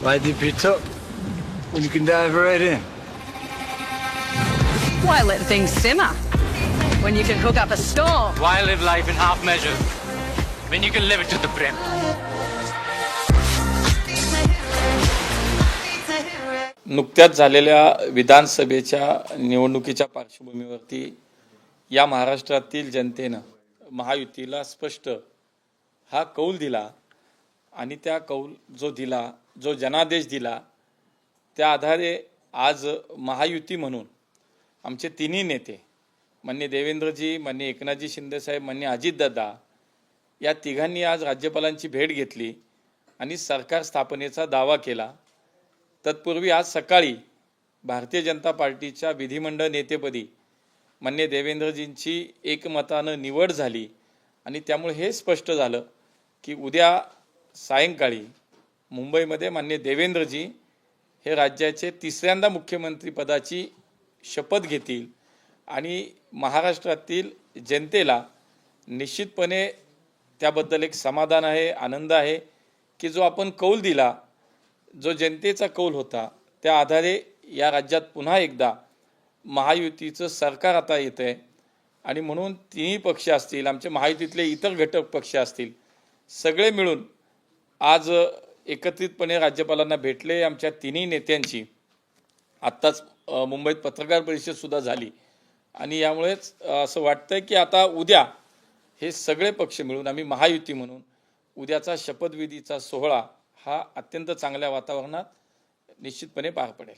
Why deep it up when you can dive right in? Why let things simmer when you can cook up a storm? Why live life in half measures when you can live it to the brim? नुकत्याच झालेल्या विधानसभेच्या निवडणुकीच्या पार्श्वभूमीवरती या महाराष्ट्रातील जनतेनं महायुतीला स्पष्ट हा कौल दिला आणि त्या कौल जो दिला, जो जनादेश दिला, त्या आधारे आज महायुती म्हणून आमचे तिन्ही नेते माननीय देवेंद्रजी, माननीय एकनाथजी शिंदेसाहेब, माननीय अजितदादा या तिघांनी आज राज्यपालांची भेट घेतली आणि सरकार स्थापनेचा दावा केला। तत्पूर्वी आज सकाळी भारतीय जनता पार्टीच्या विधिमंडळ नेतेपदी माननीय देवेंद्रजींची एकमतानं निवड झाली आणि त्यामुळे हे स्पष्ट झालं की उद्या सायंकाळी मुंबईमध्ये माननीय देवेंद्रजी हे राज्याचे तिसऱ्यांदा मुख्यमंत्री पदाची शपथ घेतील आणि महाराष्ट्रातील जनतेला निश्चितपणे त्याबद्दल एक समाधान आहे, आनंद आहे की जो आपण कौल दिला, जो जनतेचा कौल होता, त्या आधारे या राज्यात पुन्हा एकदा महायुतीचं सरकार आता येतंय आणि म्हणून तिन्ही पक्ष असतील, आमचे महायुतीतले इतर घटक पक्ष असतील, सगळे मिळून आज एकत्रितपणे राज्यपालांना भेटले। आमच्या तिन्ही नेत्यांची आत्ताच मुंबईत पत्रकार परिषद सुद्धा झाली आणि यामुळेच असं वाटतंय की आता उद्या हे सगळे पक्ष मिळून आम्ही महायुती म्हणून उद्याचा शपथविधीचा सोहळा हा अत्यंत चांगल्या वातावरणात निश्चितपणे पार पडेल।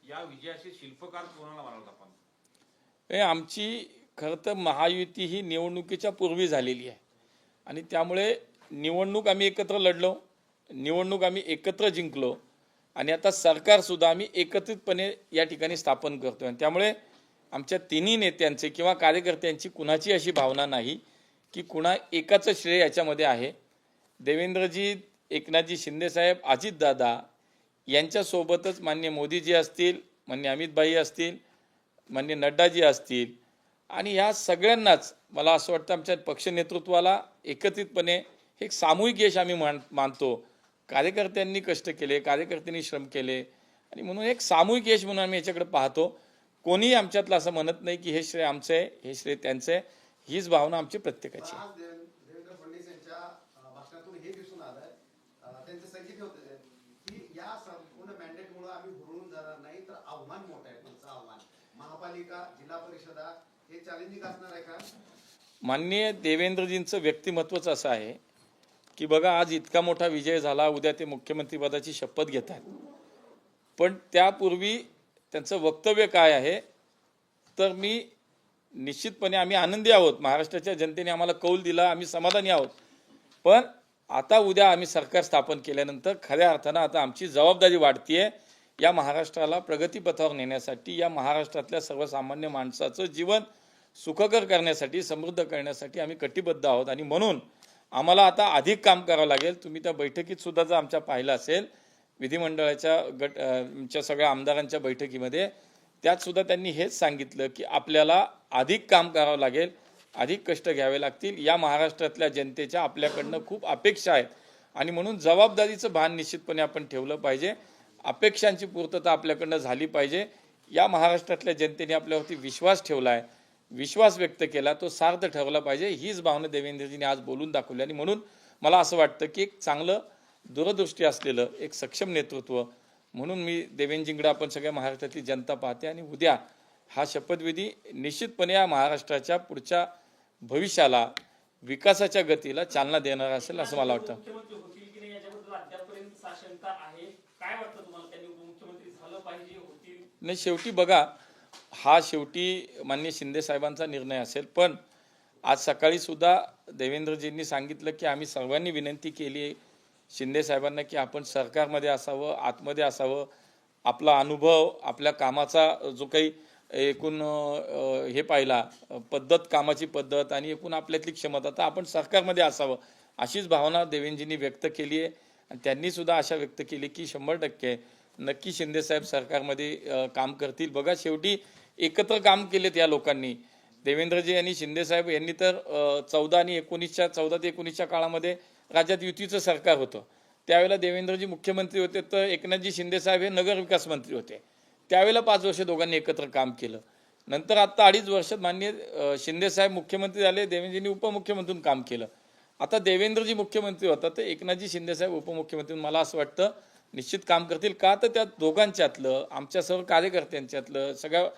या विजयाचे शिल्पकार कोणाला मानाल आपण? हे आमची खरं तर महायुती ही निवडणुकीच्या पूर्वी झालेली आहे आणि त्यामुळे निवडणूक आम्ही एकत्र लढलो, निवडणूक आम्ही एकत्र जिंकलो आणि आता सरकार सुद्धा आम्ही एकत्रितपणे या ठिकाणी स्थापन करतोय। त्यामुळे आमच्या तिन्ही नेत्यांचे किंवा कार्यकर्त्यांची कुणाची अशी भावना नाही की कुणा एकाचं श्रेय याच्यामध्ये आहे। देवेंद्रजी, एकनाथजी शिंदेसाहेब, अजितदादा यांच्यासोबतच माननीय मोदीजी असतील, माननीय अमितभाई असतील, माननीय नड्डाजी असतील आणि ह्या सगळ्यांनाच मला असं वाटतं आमच्या पक्ष नेतृत्वाला एकत्रितपणे एक सामूहिक यश आम्ही मानतो। कार्यकर्त्यांनी कष्ट केले, कार्यकर्त्यांनी श्रम केले आणि म्हणून एक सामूहिक यश म्हणून आम्ही याच्याकडे पाहतो। कोणीही आमच्यातलं असं म्हणत नाही की हे श्रेय आमचं आहे, हे श्रेय त्यांचं आहे, हीच भावना आमची प्रत्येकाची आहे। देवेंद्र फडणवीस यांच्या भाषणातून हे दिसून आलंय, त्यांचं संकेत होते की या संपूर्ण मॅन्डेटमुळे आम्ही हुरळून जाणार नाही, तर आव्हान मोठं आहे। तुमचं आव्हान महापालिका, जिल्हा परिषदा हे चॅलेंजिंग असणार आहे का? माननीय देवेंद्रजींचं व्यक्तिमत्वच असं आहे की बघा, आज इतका मोठा विजय झाला, उद्या ते मुख्यमंत्री पदाची शपथ घेत आहेत, पण त्यापूर्वी त्यांचं वक्तव्य काय आहे तर मी निश्चितपणे आम्ही आनंदी आहोत, महाराष्ट्राच्या जनतेने आम्हाला कौल दिला, आम्ही समाधानी आहोत, पण आता उद्या आम्ही सरकार स्थापन केल्यानंतर खऱ्या अर्थानं आता आमची जबाबदारी वाढतीये या महाराष्ट्राला प्रगतीपथावर नेण्यासाठी, या महाराष्ट्रातल्या सर्वसामान्य माणसाचं जीवन सुखकर करण्यासाठी, समृद्ध करण्यासाठी आम्ही कटिबद्ध आहोत आणि म्हणून आम्हाला आता अधिक काम करावं लागेल। तुम्ही त्या बैठकीत सुद्धा जर आमच्या पाहिलं असेल, विधिमंडळाच्या सगळ्या आमदारांच्या बैठकीमध्ये, त्यात सुद्धा त्यांनी हेच सांगितलं की आपल्याला अधिक काम करावं लागेल, अधिक कष्ट घ्यावे लागतील। या महाराष्ट्रातल्या जनतेच्या आपल्याकडनं खूप अपेक्षा आहेत आणि म्हणून जबाबदारीचं भान निश्चितपणे आपण ठेवलं पाहिजे, अपेक्षांची पूर्तता आपल्याकडनं झाली पाहिजे। या महाराष्ट्रातल्या जनतेने आपल्यावरती विश्वास ठेवला आहे, विश्वास व्यक्त केला, तो सार्थ ठरवला पाहिजे, हीच भावना देवेंद्रजींनी आज बोलून दाखवली आणि म्हणून मला असं वाटतं की एक चांगलं दूरदृष्टी असलेलं एक सक्षम नेतृत्व म्हणून मी देवेंद्रजींकडे आपण सगळ्या महाराष्ट्रातली जनता पाहते आणि उद्या हा शपथविधी निश्चितपणे या महाराष्ट्राच्या पुढच्या भविष्याला, विकासाच्या गतीला चालना देणार असेल असं मला वाटतं। मुख्यमंत्री होतील की नाही याच्याबद्दल अद्यापर्यंत साशंकता आहे, काय वाटतं तुम्हाला? त्यांनी उपमुख्यमंत्री झालं पाहिजे, होतील? नाही, शेवटी बघा, हा शेवटी माननीय शिंदे साहेबांचा निर्णय असेल, पण आज सकाळी सुद्धा देवेंद्रजींनी सांगितलं की आम्ही सर्वांनी विनंती केली आहे शिंदे साहेबांना की आपण सरकारमध्ये असावं, आतमध्ये असावं, आपला अनुभव, आपल्या कामाचा जो काही एकूण हे पाहिला पद्धत, कामाची पद्धत आणि एकूण आपल्यातली क्षमता, तर आपण सरकारमध्ये असावं अशीच भावना देवेंद्रजींनी व्यक्त केली आहे आणि त्यांनी सुद्धा आशा व्यक्त केली की 100% नक्की शिंदेसाहेब सरकारमध्ये काम करतील। बघा, शेवटी एकत्र काम केलेत या लोकांनी, देवेंद्रजी आणि शिंदेसाहेब यांनी तर 14 ते 19च्या काळामध्ये राज्यात युतीचं सरकार होतं त्यावेळेला देवेंद्रजी मुख्यमंत्री होते तर एकनाथजी शिंदेसाहेब हे नगर विकास मंत्री होते. त्यावेळेला 5 वर्ष दोघांनी एकत्र काम केलं. नंतर आता 2.5 वर्षात माननीय शिंदेसाहेब मुख्यमंत्री झाले, देवेंद्रजींनी उपमुख्यमंत्री म्हणून काम केलं. आता देवेंद्रजी मुख्यमंत्री होता तर एकनाथजी शिंदेसाहेब उपमुख्यमंत्री मला असं वाटतं निश्चित काम करतील. का तर त्या दोघांच्यातलं, आमच्या सर्व कार्यकर्त्यांच्यातलं, सगळ्या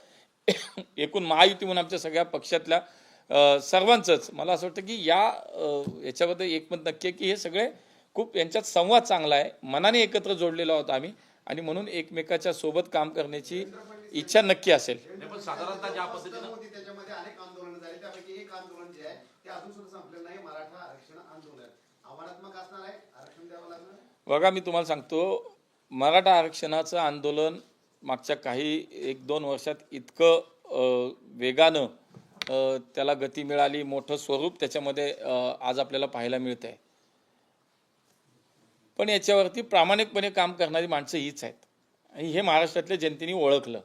एकूण महायुती म्हणून आमच्या सगळ्या पक्षातल्या सर्वांचंच मला असं वाटतं की याच्याबद्दल एकमत नक्की आहे की हे सगळे खूप यांच्यात संवाद चांगला आहे, मनाने एकत्र जोडलेलो आहोत आम्ही आणि म्हणून एकमेकाच्या सोबत काम करण्याची इच्छा नक्की असेल. पण साधारणतः ज्या पद्धतीनं त्याच्यामध्ये अनेक आंदोलन झाले, त्यापैकी एक आंदोलन जे आहे ते अजून सुद्धा संपलेलं नाही, मराठा आरक्षण आंदोलन आव्हानात्मक असणार आहे. आरक्षण द्यावं लागणार. बघा मी तुम्हाला सांगतो, मराठा आरक्षणाचं आंदोलन मागच्या काही 1-2 वर्षात इतकं वेगानं त्याला गती मिळाली, मोठं स्वरूप त्याच्यामध्ये आज आपल्याला पाहायला मिळत आहे. पण याच्यावरती प्रामाणिकपणे काम करणारी माणसं हीच आहेत आणि हे महाराष्ट्रातल्या जनतेने ओळखलं.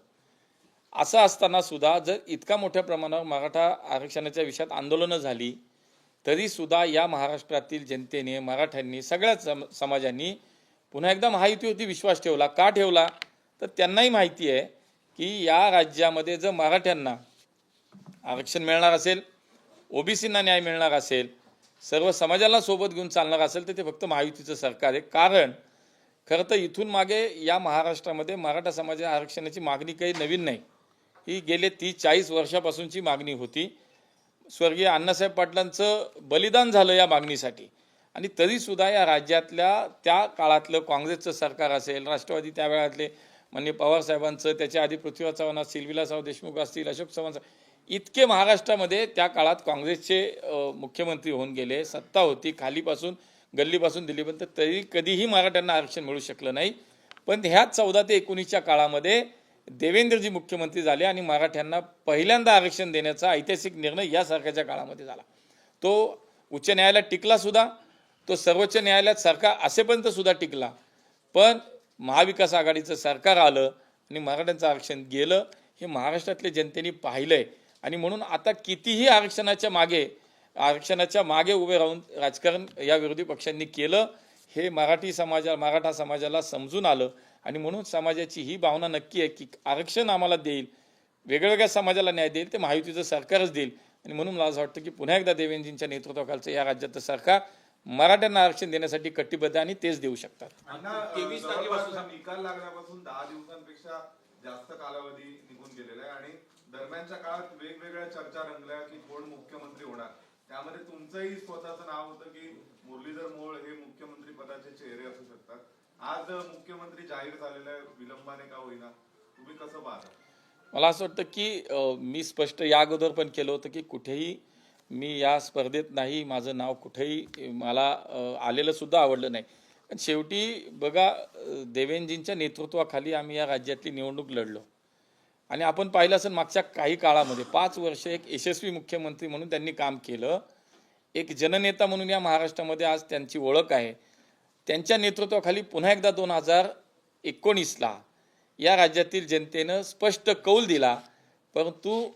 असं असताना सुद्धा जर इतका मोठ्या प्रमाणावर मराठा आरक्षणाच्या विषयात आंदोलनं झाली तरी सुद्धा या महाराष्ट्रातील जनतेने, मराठ्यांनी, सगळ्याच समाजांनी पुन्हा एकदा महायुतीवरती विश्वास ठेवला. का ठेवला तर त्यांनाही माहिती आहे की या राज्यामध्ये जर मराठ्यांना आरक्षण मिळणार असेल, ओबीसींना न्याय मिळणार असेल, सर्व समाजाला सोबत घेऊन चालणार असेल तर ते फक्त महायुतीचं सरकार आहे. कारण खरं तर इथून मागे या महाराष्ट्रामध्ये मराठा समाजाच्या आरक्षणाची मागणी काही नवीन नाही, ही गेले 30-40 वर्षापासूनची मागणी होती. स्वर्गीय अण्णासाहेब पाटलांचं बलिदान झालं या मागणीसाठी आणि तरीसुद्धा या राज्यातल्या त्या काळातलं काँग्रेसचं सरकार असेल, राष्ट्रवादी त्या वेळातले माननीय पवारसाहेबांचं, त्याच्या आधी पृथ्वीराज चव्हाण असतील, विलासराव देशमुख असतील, अशोक चव्हाण, इतके महाराष्ट्रामध्ये त्या काळात काँग्रेसचे मुख्यमंत्री होऊन गेले, सत्ता होती खालीपासून गल्लीपासून दिल्लीपर्यंत, तरी कधीही मराठ्यांना आरक्षण मिळू शकलं नाही. पण ह्या 14 ते 19च्या काळामध्ये देवेंद्रजी मुख्यमंत्री झाले आणि मराठ्यांना पहिल्यांदा आरक्षण देण्याचा ऐतिहासिक निर्णय या सरकारच्या काळामध्ये झाला. तो उच्च न्यायालयात टिकला सुद्धा, तो सर्वोच्च न्यायालयात सरकार असेपर्यंत सुद्धा टिकला. पण महाविकास आघाडीचं सरकार आलं आणि मराठ्यांचं आरक्षण गेलं, हे महाराष्ट्रातल्या जनतेने पाहिलंय. आणि म्हणून आता कितीही आरक्षणाच्या मागे उभे राहून राजकारण या विरोधी पक्षांनी केलं, हे मराठा समाजाला समजून आलं आणि म्हणून समाजाची ही भावना नक्की आहे की आरक्षण आम्हाला देईल, वेगवेगळ्या समाजाला न्याय देईल, ते महायुतीचं सरकारच देईल. आणि म्हणून मला असं वाटतं की पुन्हा एकदा देवेंद्रजींच्या नेतृत्वाखालचं या राज्याचं सरकार मराठ्यांना आरक्षण देण्यासाठी कटिबद्ध आणि तेच देऊ शकतात. 23 तारखेपासून निकाल लागल्यापासून 10 दिवसांपेक्षा जास्त कालावधी निघून गेलेला आहे आणि दरम्यानच्या काळात वेगवेगळ्या चर्चा रंगल्या की कोण मुख्यमंत्री होणार. त्यामध्ये तुमचंही स्वतःचं नाव होतं की मुरलीधर मोहोळ हे मुख्यमंत्री पदाचे चेहरे असू शकतात. आज मुख्यमंत्री जाहीर झालेल्या विलंबाने का होईना, तुम्ही कसं पाहता? मला असं वाटतं की मी स्पष्ट या अगोदर पण केलं होतं की कुठेही मी या स्पर्धेत नाही, माझं नाव कुठेही मला आलेलं सुद्धा आवडलं नाही. पण शेवटी बघा, देवेंद्रजींच्या नेतृत्वाखाली आम्ही या राज्यातली निवडणूक लढलो आणि आपण पाहिलं असेल मागच्या काही काळामध्ये 5 वर्ष एक यशस्वी मुख्यमंत्री म्हणून त्यांनी काम केलं. एक जननेता म्हणून या महाराष्ट्रामध्ये आज त्यांची ओळख आहे. त्यांच्या नेतृत्वाखाली पुन्हा एकदा 2019ला या राज्यातील जनतेनं स्पष्ट कौल दिला. परंतु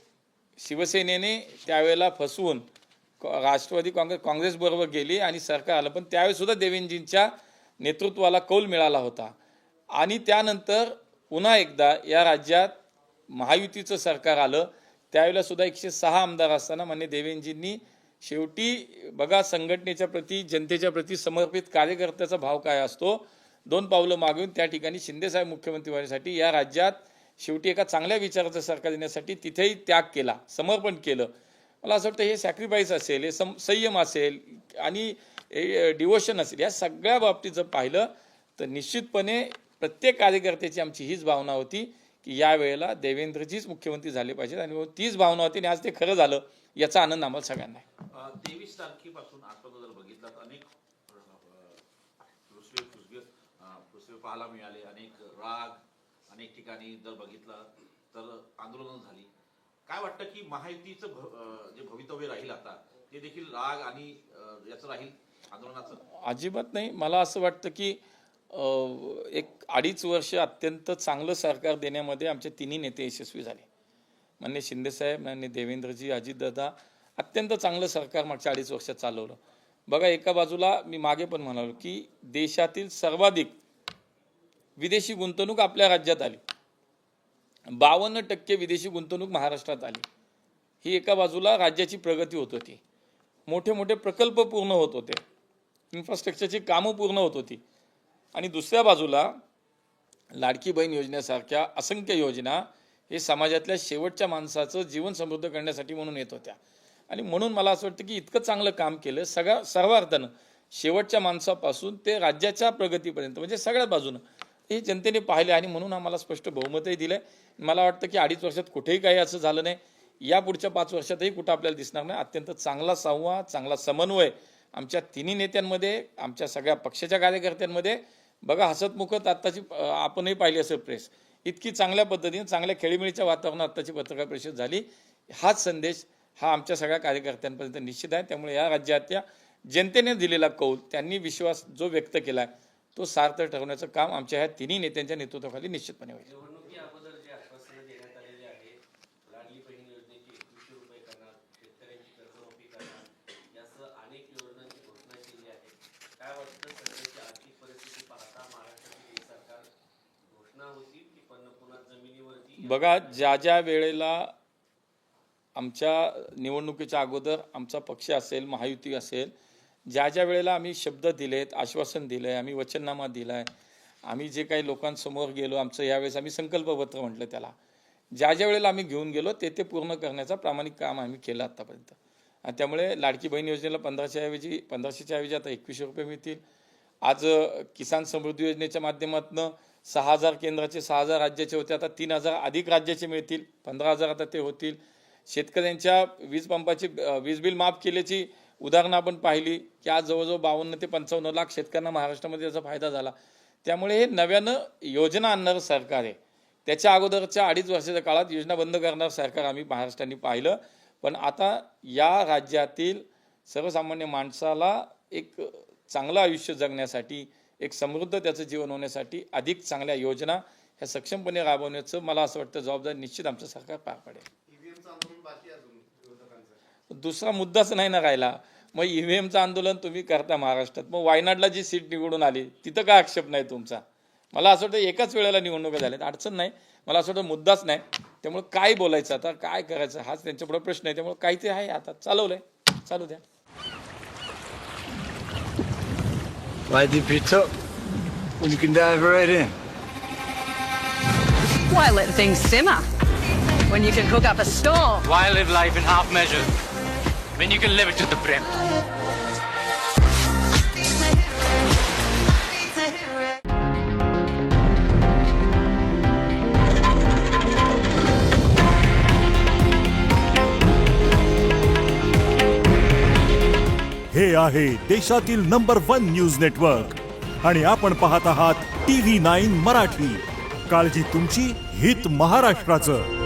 शिवसेनेने त्यावेळेला फसवून राष्ट्रवादी काँग्रेसबरोबर गेली आणि सरकार आलं. पण त्यावेळेसुद्धा देवेंद्रजींच्या नेतृत्वाला कौल मिळाला होता आणि त्यानंतर पुन्हा एकदा या राज्यात महायुतीचं सरकार आलं. त्यावेळेला सुद्धा 106 आमदार असताना माननीय देवेंद्रजींनी शेवटी बघा, संघटनेच्या प्रती, जनतेच्या प्रती समर्पित कार्यकर्त्याचा भाव काय असतो, 2 पावलं मागून त्या ठिकाणी शिंदेसाहेब मुख्यमंत्री होण्यासाठी या राज्यात शेवटी एका चांगल्या विचाराचं सरकार देण्यासाठी तिथेही त्याग केला, समर्पण केलं. मला असं वाटतं हे सॅक्रिफाईस असेल, हे संयम असेल आणि डिवोशन असेल, या सगळ्या बाबतीत जर पाहिलं तर निश्चितपणे प्रत्येक कार्यकर्त्याची आमची हीच भावना होती की यावेळेला देवेंद्रजीच मुख्यमंत्री झाले पाहिजेत आणि तीच भावना होती आणि आज ते खरं झालं, याचा आनंद आम्हाला सगळ्यांना आहे. 23 तारखेपासून आजपर्यंत जर बघितलं तर अनेक फुसवे पाहायला मिळाले, अनेक राग, अनेक ठिकाणी जर बघितलं तर आंदोलनं झाली. काय वाटतं की महायुतीचं जे भवितव्य राहील आता ते देखील राग आणि याचं राहील आंदोलनाचं? अजिबात नाही. मला असं वाटतं की 1-2.5 वर्ष अत्यंत चांगलं सरकार देण्यामध्ये आमचे तिन्ही नेते यशस्वी झाले. माननीय शिंदेसाहेब, माननीय देवेंद्रजी, अजितदादा, अत्यंत चांगलं सरकार मागच्या 2.5 वर्षात चालवलं. बघा, एका बाजूला मी मागे पण म्हणालो की देशातील सर्वाधिक विदेशी गुंतवणूक आपल्या राज्यात आली, 52% विदेशी गुंतवणूक महाराष्ट्रात आली. ही एका बाजूला राज्याची प्रगती होत होती, मोठे मोठे प्रकल्प पूर्ण होत होते, इन्फ्रास्ट्रक्चरची कामं पूर्ण होत होती. आणि दुसऱ्या बाजूला लाडकी बहीण योजनेसारख्या असंख्य योजना हे समाजातल्या शेवटच्या माणसाचं जीवन समृद्ध करण्यासाठी म्हणून येत होत्या. आणि म्हणून मला असं वाटतं की इतकं चांगलं काम केलं सर्व अर्थानं, शेवटच्या माणसापासून ते राज्याच्या प्रगतीपर्यंत, म्हणजे सगळ्या बाजूनं हे जनतेने पाहिले. आणि म्हणून आम्हाला स्पष्ट बहुमतही दिलं. मला वाटतं की 2.5 वर्षात कुठेही काही असं झालं नाही, या पुढच्या 5 वर्षातही कुठं आपल्याला दिसणार नाही. अत्यंत चांगला संवाद, चांगला समन्वय आमच्या तिन्ही नेत्यांमध्ये, आमच्या सगळ्या पक्षाच्या कार्यकर्त्यांमध्ये. बघा, हसतमुखत आत्ताची आपणही पाहिली असेल प्रेस, इतकी चांगल्या पद्धतीने चांगल्या खेळीमेळीच्या वातावरणात आत्ताची पत्रकार परिषद झाली. हाच संदेश हा आमच्या सगळ्या कार्यकर्त्यांपर्यंत निश्चित आहे. त्यामुळे या राज्याच्या जनतेने दिलेला कौल, त्यांनी विश्वास जो व्यक्त केला आहे, तो सार्थ ठरवण्याचं काम आमच्या ह्या तिन्ही नेत्यांच्या नेतृत्वाखाली निश्चितपणे होईल. निवडणुकी अगोदर जे आश्वासनं देण्यात आलेली आहे, लाडली बहीण योजनेची 2100 रुपये करणार, शेतकऱ्यांची कर्जमाफी करणार, यासह अनेक योजनांची घोषणा केली आहे. काय वाटतं, सध्याची आर्थिक परिस्थिती पाहता महाराष्ट्रातील हे सरकार घोषणा होती की पुन्हा जमिनीवरती? बघा, ज्या वेळेला आमच्या निवडणुकीच्या अगोदर आमचा पक्ष असेल, महायुती असेल, ज्या वेळेला आम्ही शब्द दिलेत, आश्वासन दिलं आहे, आम्ही वचननामा दिला आहे, आम्ही जे काही लोकांसमोर गेलो, आमचं यावेळेस आम्ही संकल्पपत्र म्हटलं त्याला, ज्या वेळेला आम्ही घेऊन गेलो ते पूर्ण करण्याचा प्रामाणिक काम आम्ही केलं आत्तापर्यंत. आणि त्यामुळे लाडकी बहीण योजनेला 1500च्या ऐवजी आता 2100 रुपये मिळतील. आज किसान समृद्धी योजनेच्या माध्यमातून 6000 केंद्राचे, 6000 राज्याचे होते, आता 3000 अधिक राज्याचे मिळतील, 15000 आता ते होतील. शेतकऱ्यांच्या वीज पंपाची वीज बिल माफ केल्याची उदाहरणं आपण पाहिली की आज जवळजवळ 52 ते 55 लाख शेतकऱ्यांना महाराष्ट्रामध्ये याचा फायदा झाला. त्यामुळे हे नव्यानं योजना आणणारं सरकार आहे. त्याच्या अगोदरच्या 2.5 वर्षाच्या काळात योजना बंद करणारं सरकार आम्ही महाराष्ट्राने पाहिलं. पण आता या राज्यातील सर्वसामान्य माणसाला एक चांगलं आयुष्य जगण्यासाठी, एक समृद्ध त्याचं जीवन होण्यासाठी अधिक चांगल्या योजना ह्या सक्षमपणे राबवण्याचं मला असं वाटतं जबाबदारी निश्चित आमचं सरकार पार पाडेल. दुसरा मुद्दाच नाही ना राहिला. मग ईव्हीएमचं आंदोलन तुम्ही करता महाराष्ट्रात, मग वायनाडला जी सीट निवडून आली तिथं काय आक्षेप नाही तुमचा? मला असं वाटतं एकाच वेळेला निवडणुका झाल्यात, अडचण नाही. मला असं वाटतं मुद्दाच नाही. त्यामुळे काय बोलायचं आता, काय करायचं हाच त्यांच्यापुढे प्रश्न आहे. त्यामुळे काही ते आहे, आता चालवलंय, चालू द्या. Why deep your toe when you can dive right in? Why let things simmer when you can cook up a storm? Why live life in half measure when you can live it to the brim? हे आहे देशातील number 1 news network आणि आपण पाहत आहात TV9 Marathi. काळजी तुमची, हित महाराष्ट्राचं.